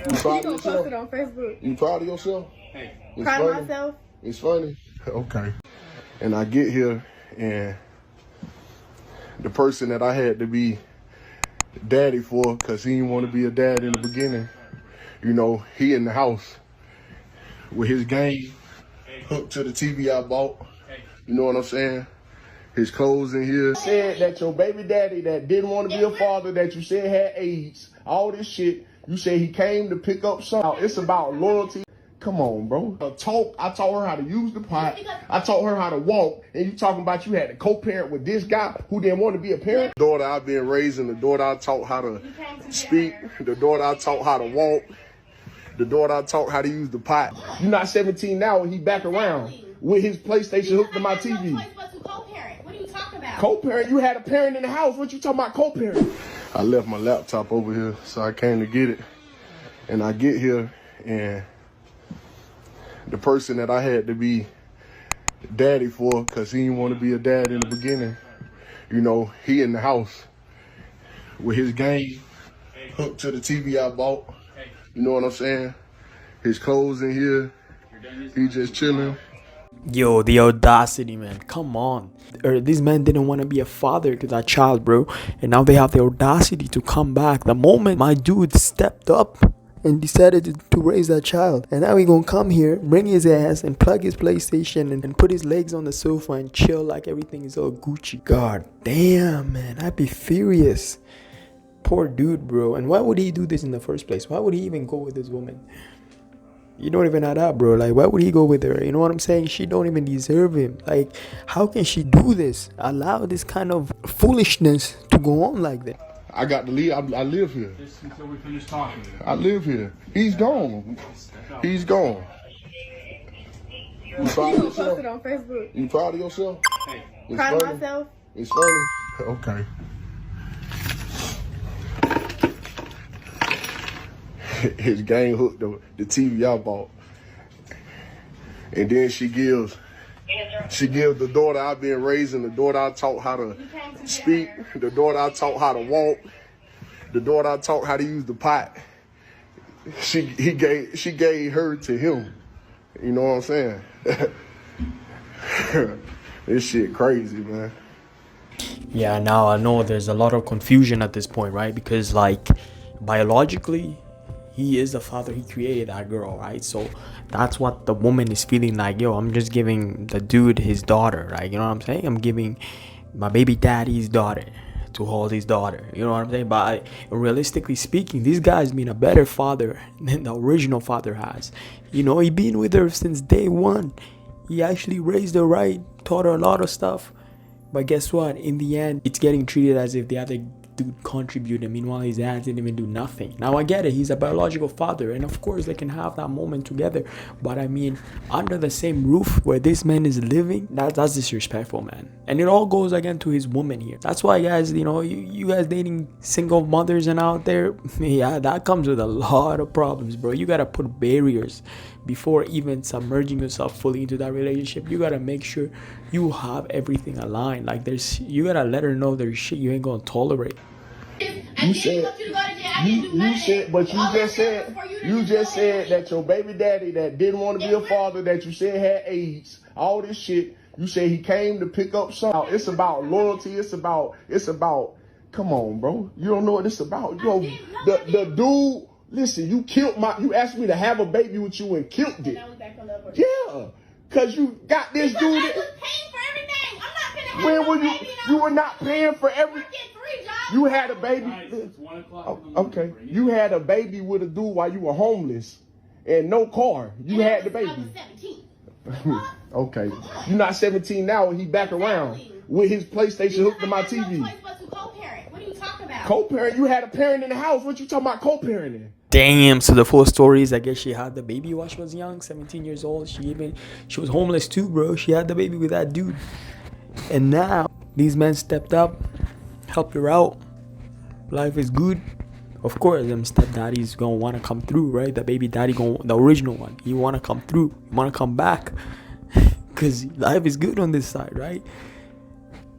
You proud gonna of yourself? post it on Facebook. You proud of yourself? Hey. It's Proud funny? of myself? It's funny? Okay. And I get here, and the person that I had to be daddy for, because he didn't want to be a dad in the beginning, you know, he in the house with his game hooked to the TV I bought. You know what I'm saying? His clothes in here. Said that your baby daddy that didn't want to be a father, that you said had AIDS, all this shit, you said he came to pick up something. It's about loyalty. Come on, bro. I taught her how to use the pot. I taught her how to walk. And you talking about you had to co-parent with this guy who didn't want to be a parent? The daughter I've been raising, the daughter I taught how to speak, the daughter I taught how to walk, the daughter I taught how to use the pot. You're not 17 now and he back around with his PlayStation hooked to my TV. What are you talking about? Co-parent? You had a parent in the house. What you talking about co-parent? I left my laptop over here, so I came to get it. And I get here, and the person that I had to be daddy for, because he didn't want to be a dad in the beginning, you know, he in the house with his game hooked to the TV I bought. You know what I'm saying? His clothes in here. He just chilling. Yo, the audacity, man. Come on. These men didn't want to be a father to that child, bro. And now they have the audacity to come back. The moment my dude stepped up and decided to raise that child. And now he gonna come here, bring his ass, and plug his PlayStation and put his legs on the sofa and chill like everything is all Gucci. God damn, man. I'd be furious. Poor dude, bro. And why would he do this in the first place? Why would he even go with this woman? You don't even have that, bro. Like, why would he go with her? You know what I'm saying? She don't even deserve him. Like, how can she do this? Allow this kind of foolishness to go on like that. I got to leave. I live here. Just until we finish talking. I live here. He's gone. He's gone. You proud You of gonna yourself? post it on Facebook. You proud of yourself? Hey. It's Proud of funny? myself? It's funny? Okay. His gang hooked the TV I bought. And then she gives the daughter I've been raising, the daughter I taught how to speak, the daughter I taught how to walk, the daughter I taught how to use the pot. She gave her to him. You know what I'm saying? This shit crazy, man. Yeah, now I know there's a lot of confusion at this point, right? Because, like, biologically, he is the father. He created that girl, right? So that's what the woman is feeling like. Yo, I'm just giving the dude his daughter, right? You know what I'm saying? I'm giving my baby daddy's daughter to hold his daughter. You know what I'm saying? But realistically speaking, this guy's been a better father than the original father has. You know, he been with her since day one. He actually raised her right, taught her a lot of stuff. But guess what? In the end, it's getting treated as if the other dude contributed. Meanwhile, his dad didn't even do nothing. Now, I get it. He's a biological father. And of course, they can have that moment together. But I mean, under the same roof where this man is living, that's disrespectful, man. And it all goes again to his woman here. That's why, guys, you know, you guys dating single mothers and out there, yeah, that comes with a lot of problems, bro. You got to put barriers before even submerging yourself fully into that relationship. You got to make sure you have everything aligned. Like, you got to let her know there's shit you ain't going to tolerate. You said, but you just said that your baby daddy that didn't want to be a father, that you said had AIDS, all this shit, you said he came to pick up something. It's about loyalty. It's about, come on, bro. You don't know what it's about. Yo, the dude, listen, you asked me to have a baby with you and killed it. Yeah, because you got this dude. I was paying for everything. I'm not gonna have When were you? baby You were not paying for every. You had a baby. It's 1 o'clock in the morning, Okay, bro. you had a baby with a dude while you were homeless and no car. You had the baby. I was 17. Okay, you're not 17 now and he back around with his PlayStation hooked to my TV. What are you talking about? Co-parent? You had a parent in the house. What you talking about co-parenting? Damn, so the full story is, I guess she had the baby while she was young, 17 years old. She was homeless too, bro. She had the baby with that dude. And now, these men stepped up, helped her out. Life is good. Of course, them stepdaddies gonna wanna come through, right? The baby daddy the original one, he wanna come through. He wanna come back. Because life is good on this side, right?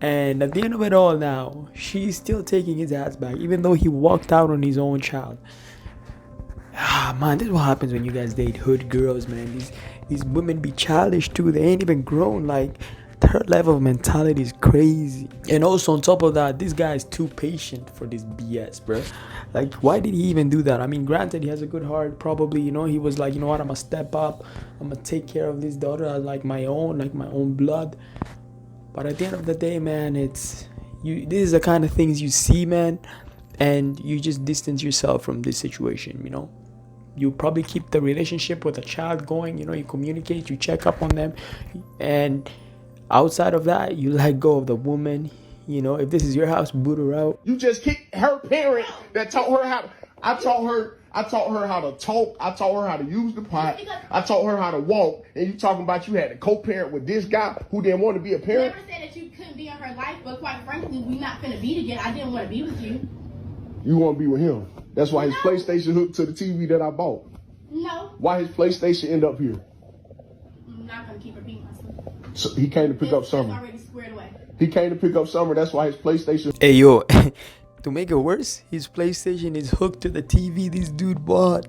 And at the end of it all now, she's still taking his ass back, even though he walked out on his own child. Man, this is what happens when you guys date hood girls, man. These women be childish too. They ain't even grown. Like, their level of mentality is crazy. And also on top of that, this guy is too patient for this BS, bro. Like, why did he even do that? I mean, granted, he has a good heart. Probably, he was like, you know what? I'm gonna step up. I'm gonna take care of this daughter as like my own blood. But at the end of the day, man, it's you. This is the kind of things you see, man, and you just distance yourself from this situation. You probably keep the relationship with a child going. You communicate, you check up on them, and outside of that, you let go of the woman. If this is your house, boot her out. You just kicked her parent that taught her how. I taught her how to talk. I taught her how to use the pot. I taught her how to walk. And you talking about you had a co-parent with this guy who didn't want to be a parent? Never said that you couldn't be in her life, but quite frankly, we not finna be together. I didn't want to be with you. You want to be with him. That's why his PlayStation hooked to the TV that I bought. No. Why his PlayStation end up here? I'm not gonna keep repeating myself. So he came to pick up It's Summer. already squared away. He came to pick up Summer. That's why his PlayStation. Hey, yo. To make it worse, his PlayStation is hooked to the TV this dude bought.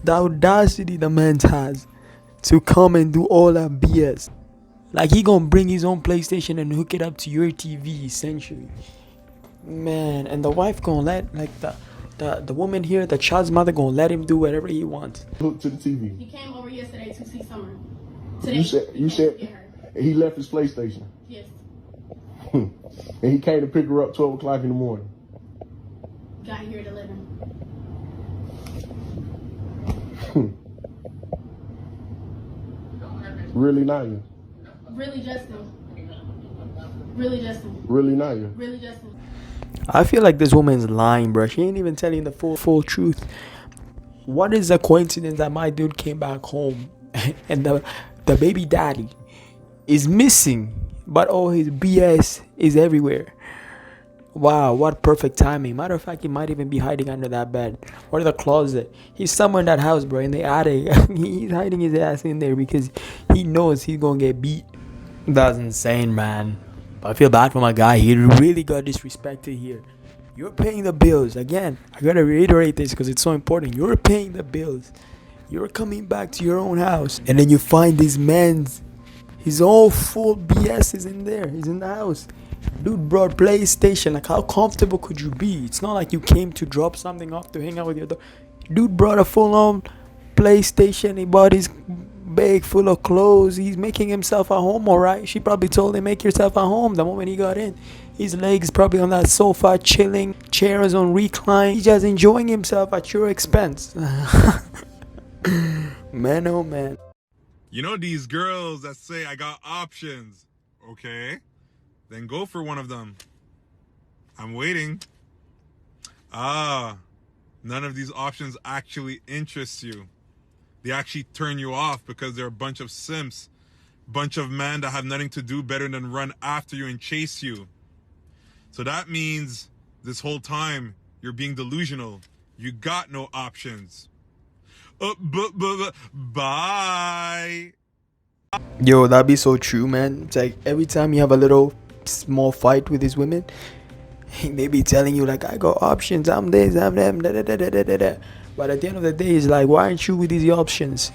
The audacity the man has to come and do all that BS. Like, he gonna bring his own PlayStation and hook it up to your TV, essentially. Man, and the wife gonna let, like, the woman here, the child's mother, gonna let him do whatever he wants. Hooked to the TV. He came over yesterday to see Summer. You said he left his PlayStation. Yes. And he came to pick her up 12 o'clock in the morning. Got here at 11. Really, Naya? Really, Justin? Really, Justin? Really, Naya? Really, Justin? I feel like this woman's lying, bro. She ain't even telling the full truth. What is the coincidence that my dude came back home and the baby daddy is missing, but all his BS is everywhere? Wow, what perfect timing. Matter of fact, he might even be hiding under that bed or the closet. He's somewhere in that house, bro, in the attic. He's hiding his ass in there because he knows he's gonna get beat. That's insane, man. I feel bad for my guy. He really got disrespected here. You're paying the bills. Again, I gotta reiterate this because it's so important. You're paying the bills. You're coming back to your own house, and then you find this man's, his all full BS is in there. He's in the house. Dude brought PlayStation. Like, how comfortable could you be? It's not like you came to drop something off to hang out with your dog. Dude brought a full-on PlayStation. He bought his bag full of clothes. He's making himself at home, alright? She probably told him, make yourself at home the moment he got in. His legs probably on that sofa chilling. Chairs on recline. He's just enjoying himself at your expense. Man, oh man. You know these girls that say I got options, okay? Then go for one of them. I'm waiting. None of these options actually interest you. They actually turn you off because they're a bunch of simps. Bunch of men that have nothing to do better than run after you and chase you. So that means this whole time you're being delusional. You got no options. Bye. Yo, that'd be so true, man. It's like every time you have a little small fight with these women, they be telling you like, I got options, I'm this, I'm them, da, da, da, da, da, da. But at the end of the day, it's like, why aren't you with these options?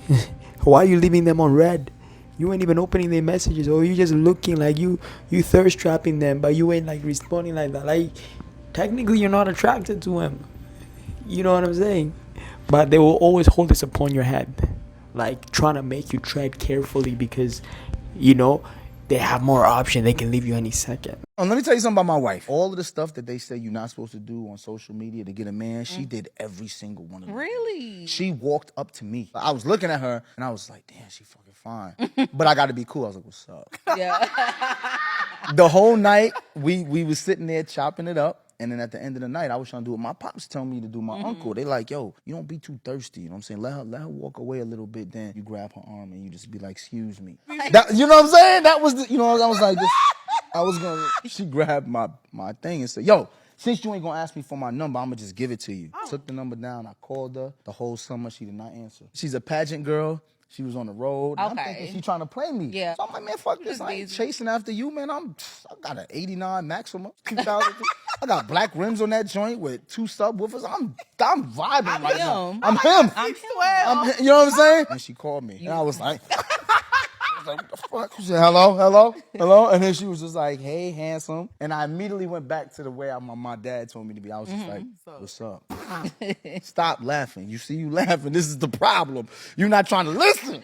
Why are you leaving them on red? You ain't even opening their messages, or you just looking like you thirst trapping them, but you ain't like responding like that. Like, technically you're not attracted to him. You know what I'm saying? But they will always hold this upon your head, like trying to make you tread carefully because, they have more options. They can leave you any second. Let me tell you something about my wife. All of the stuff that they say you're not supposed to do on social media to get a man, she did every single one of them. Really? She walked up to me. I was looking at her, and I was like, damn, she fucking fine. But I got to be cool. I was like, what's up? Yeah. The whole night, we was sitting there chopping it up. And then at the end of the night, I was trying to do what my pops telling me to do. My uncle, they like, yo, you don't be too thirsty. You know what I'm saying? Let her walk away a little bit. Then you grab her arm and you just be like, excuse me. That, you know what I'm saying? That was, I was like, she grabbed my thing and said, yo, since you ain't gonna ask me for my number, I'm gonna just give it to you. Took the number down. I called her the whole summer. She did not answer. She's a pageant girl. She was on the road. I'm thinking she trying to play me. Yeah. So I'm like, man, fuck this. I ain't chasing after you, man. I got an 89 Maxima. 2000. I got black rims on that joint with 2 subwoofers. I'm vibing right now. him. I'm him. I'm him. You know what I'm saying? And she called me, and I was like, what the fuck? She said, hello. And then she was just like, hey, handsome. And I immediately went back to the way my dad told me to be. I was just like, what's up? Stop laughing. You see you laughing. This is the problem. You're not trying to listen.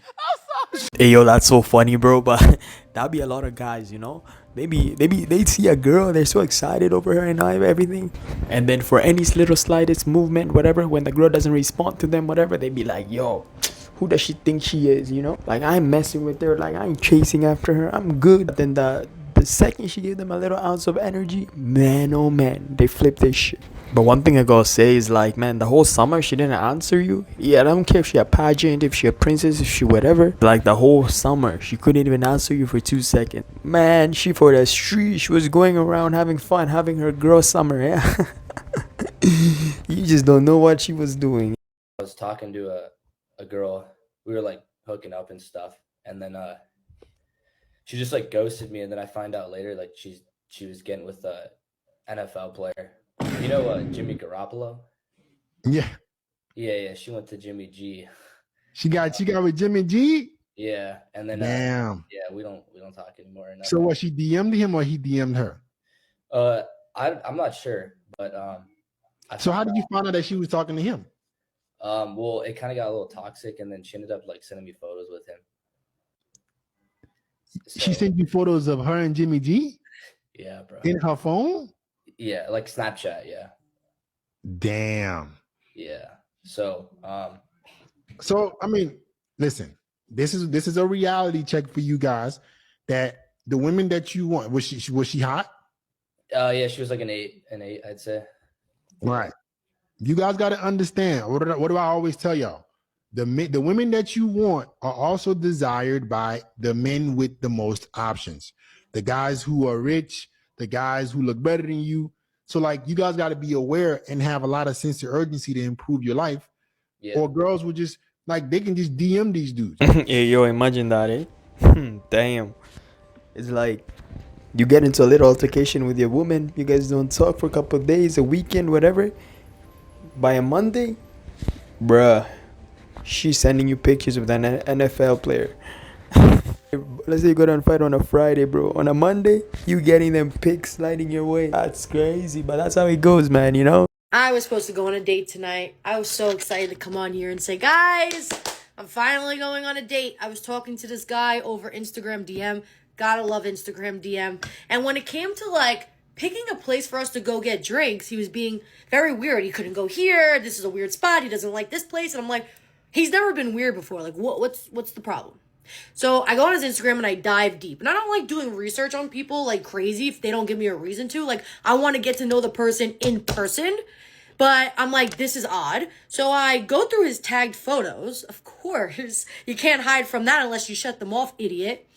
Hey yo, that's so funny, bro. But that'd be a lot of guys, you know. They see a girl, they're so excited over her and everything, and then for any little slightest movement, whatever, when the girl doesn't respond to them, whatever, they be like, yo, who does she think she is? You know, like I'm messing with her, like I'm chasing after her, I'm good. But then the second she gave them a little ounce of energy, man, oh man, they flip their shit. But one thing I gotta say is like, man, the whole summer she didn't answer you. Yeah, I don't care if she a pageant, if she a princess, if she whatever. Like the whole summer, she couldn't even answer you for 2 seconds. Man, she for the street, she was going around having fun, having her girl summer. Yeah, you just don't know what she was doing. I was talking to a girl. We were like hooking up and stuff, and then she just like ghosted me. And then I find out later like she was getting with a NFL player. You know Jimmy Garoppolo? Yeah. Yeah. She went to Jimmy G. She got with Jimmy G? Yeah, and then damn. Yeah, we don't talk anymore. So what? She DM'd him or he DM'd her? I'm not sure, but So how did you find out that she was talking to him? Well, it kind of got a little toxic, and then she ended up like sending me photos with him. So, she sent you photos of her and Jimmy G? Yeah, bro. In her phone? Yeah, like Snapchat. Yeah. Damn. Yeah. So I mean, listen. This is a reality check for you guys. That the women that you want, was she hot? Yeah, she was like an eight, I'd say. Right. You guys got to understand. What do I always tell y'all? The women that you want are also desired by the men with the most options. The guys who are rich, the guys who look better than you. So like you guys got to be aware and have a lot of sense of urgency to improve your life. Yeah. Or girls will just like they can just DM these dudes. Yeah, yo, imagine that, eh? Damn. It's like you get into a little altercation with your woman. You guys don't talk for a couple of days, a weekend, whatever. By a Monday, bruh, she's sending you pictures with an NFL player. Let's say you go down and fight on a Friday, bro. On a Monday, you getting them pics sliding your way. That's crazy, but that's how it goes, man, you know? I was supposed to go on a date tonight. I was so excited to come on here and say, guys, I'm finally going on a date. I was talking to this guy over Instagram DM. Gotta love Instagram DM. And when it came to, like, picking a place for us to go get drinks, he was being very weird. He couldn't go here. This is a weird spot. He doesn't like this place. And I'm like, he's never been weird before. Like, what's the problem? So I go on his Instagram and I dive deep. And I don't like doing research on people like crazy if they don't give me a reason to. Like, I want to get to know the person in person. But I'm like, this is odd. So I go through his tagged photos. Of course, you can't hide from that unless you shut them off, idiot.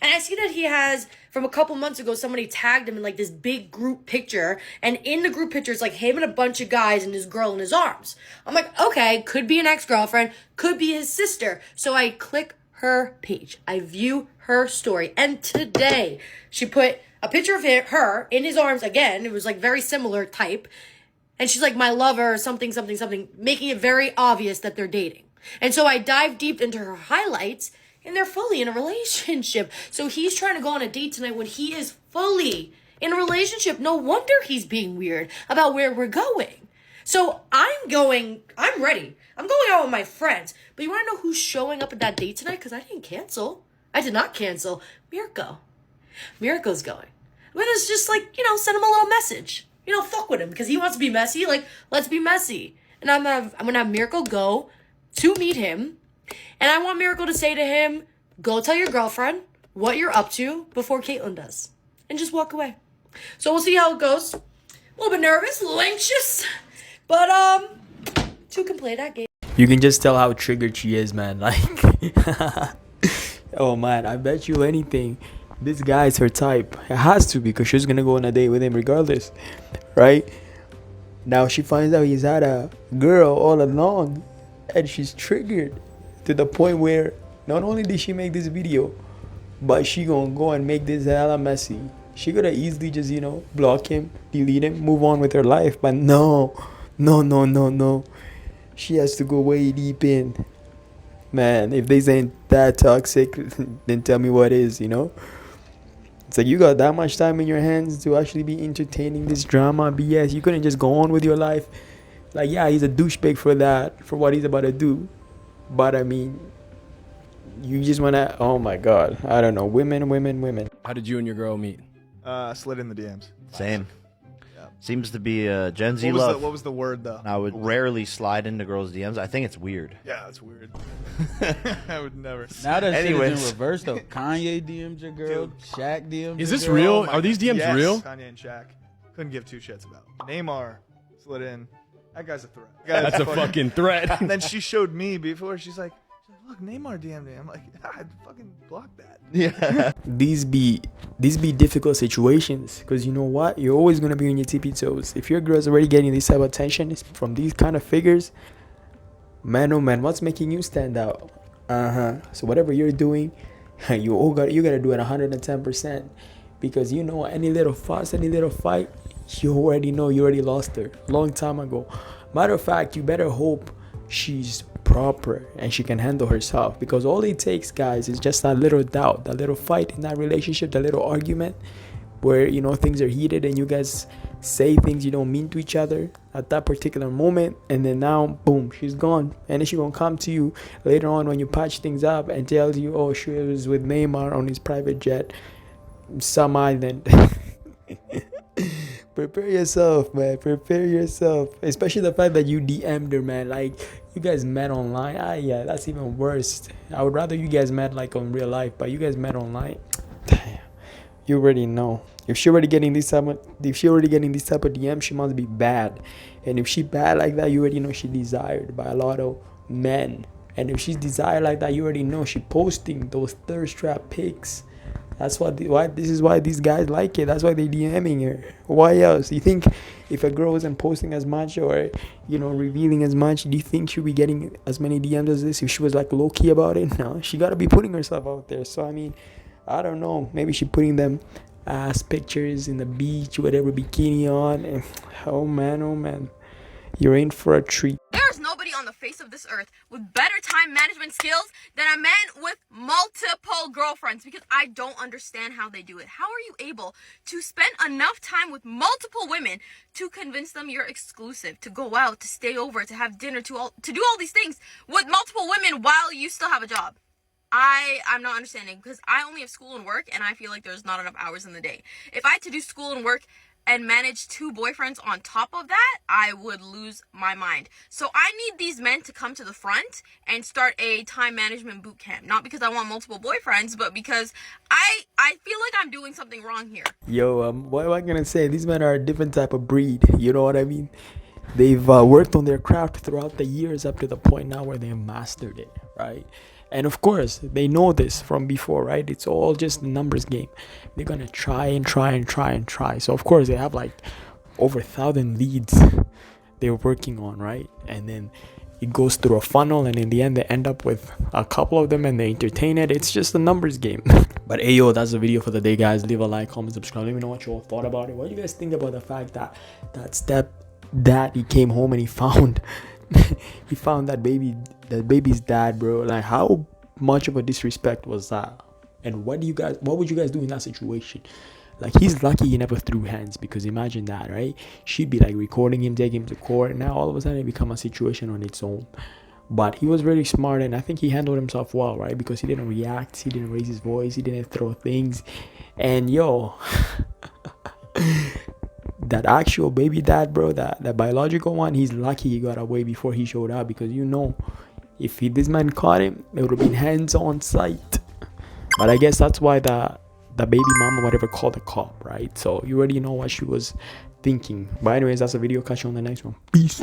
And I see that he has, from a couple months ago, somebody tagged him in like this big group picture. And in the group picture, it's like him and a bunch of guys and his girl in his arms. I'm like, okay, could be an ex-girlfriend, could be his sister. So I click her page. I view her story. And today, she put a picture of her in his arms again. It was like very similar type. And she's like, my lover, something, something, something, making it very obvious that they're dating. And so I dive deep into her highlights, and they're fully in a relationship. So he's trying to go on a date tonight when he is fully in a relationship. No wonder he's being weird about where we're going. So I'm ready. I'm going out with my friends. But you want to know who's showing up at that date tonight? Because I didn't cancel. I did not cancel. Mirko. Mirko's going. I'm going to just like, send him a little message. Fuck with him because he wants to be messy. Like, let's be messy. And I'm going to have Mirko go to meet him. And I want Miracle to say to him, go tell your girlfriend what you're up to before Caitlyn does. And just walk away. So we'll see how it goes. A little bit nervous, a little anxious. But, two can play that game. You can just tell how triggered she is, man. Like, oh, man, I bet you anything. This guy is her type. It has to be because she's going to go on a date with him regardless. Right? Now she finds out he's had a girl all along. And she's triggered. To the point where not only did she make this video, but she gonna go and make this hella messy She could have easily just, you know, block him, delete him, move on with her life. But no. She has to go way deep in. Man, if this ain't that toxic, then tell me what is, you know? It's like you got that much time in your hands to actually be entertaining this drama BS. You couldn't just go on with your life. Like, yeah, he's a douchebag for that, for what he's about to do. But I mean, you just wanna, oh my God, I don't know, women. How did you and your girl meet? Slid in the DMs. Same. Yeah. Seems to be a Gen Z love. What was the word though? I would rarely slide into girls' DMs. I think it's weird. Yeah, it's weird. I would never. Now that shit is in Anyways. reverse though. Kanye DM'd your girl. Shaq DM'd Is your this girl. real? Oh my Are these DMs yes, real? Kanye and Shaq. Couldn't give two shits about. Neymar slid in. That guy's a threat. That's a fucking threat. And then she showed me before. She's like, look, Neymar DM'd me. I'm like, I'd fucking block that. Yeah. These be difficult situations, because you know what, you're always going to be on your tippy toes. If your girl's already getting this type of attention from these kind of figures, man, oh man, what's making you stand out? So whatever you're doing, you gotta do it 110%, because you know, any little fuss, any little fight, you already know you already lost her long time ago. Matter of fact, you better hope she's proper and she can handle herself, because all it takes, guys, is just that little doubt, that little fight in that relationship, that little argument where, you know, things are heated and you guys say things you don't mean to each other at that particular moment, and then now boom, she's gone. And then she gonna come to you later on when you patch things up and tells you, oh, she was with Neymar on his private jet, some island. Prepare yourself, man. Prepare yourself. Especially the fact that you DM'd her, man. Like, you guys met online. Yeah, that's even worse. I would rather you guys met like on real life, but you guys met online. Damn. You already know. If she already getting this type of DM, she must be bad. And if she bad like that, you already know she desired by a lot of men. And if she's desired like that, you already know she posting those thirst trap pics. That's why these guys like it. That's why they DMing her. Why else? You think if a girl wasn't posting as much or, you know, revealing as much, do you think she'd be getting as many DMs as this if she was like low key about it? No, she gotta be putting herself out there. So I mean, I don't know. Maybe she putting them ass pictures in the beach, whatever, bikini on. And, oh man, you're in for a treat. There's nobody on the face of this earth with better time management skills than a man with multiple girlfriends, because I don't understand how they do it. How are you able to spend enough time with multiple women to convince them you're exclusive, to go out, to stay over, to have dinner, to do all these things with multiple women while you still have a job? I'm not understanding, because I only have school and work, and I feel like there's not enough hours in the day. If I had to do school and work and manage 2 boyfriends on top of that, I would lose my mind. So I need these men to come to the front and start a time management boot camp. Not because I want multiple boyfriends, but because I feel like I'm doing something wrong here. Yo, what am I gonna say? These men are a different type of breed. You know what I mean? They've worked on their craft throughout the years up to the point now where they mastered it, right? And of course, they know this from before, right? It's all just a numbers game. They're going to try. So, of course, they have like over 1,000 leads they're working on, right? And then it goes through a funnel, and in the end, they end up with a couple of them and they entertain it. It's just a numbers game. But, hey, yo, that's the video for the day, guys. Leave a like, comment, subscribe. Let me know what you all thought about it. What do you guys think about the fact that he came home and he found that baby's dad, bro? Like, how much of a disrespect was that? And what would you guys do in that situation? Like, he's lucky he never threw hands, because imagine that, right? She'd be like recording him, taking him to court, and now all of a sudden it become a situation on its own. But he was really smart, and I think he handled himself well, right? Because he didn't react, he didn't raise his voice, he didn't throw things. And yo, that actual baby dad, bro, that biological one, he's lucky he got away before he showed up, because you know, if this man caught him, it would have been hands on sight. But I guess that's why the baby mama, whatever, called the cop, right? So you already know what she was thinking. But anyways, that's the video. Catch you on the next one. Peace.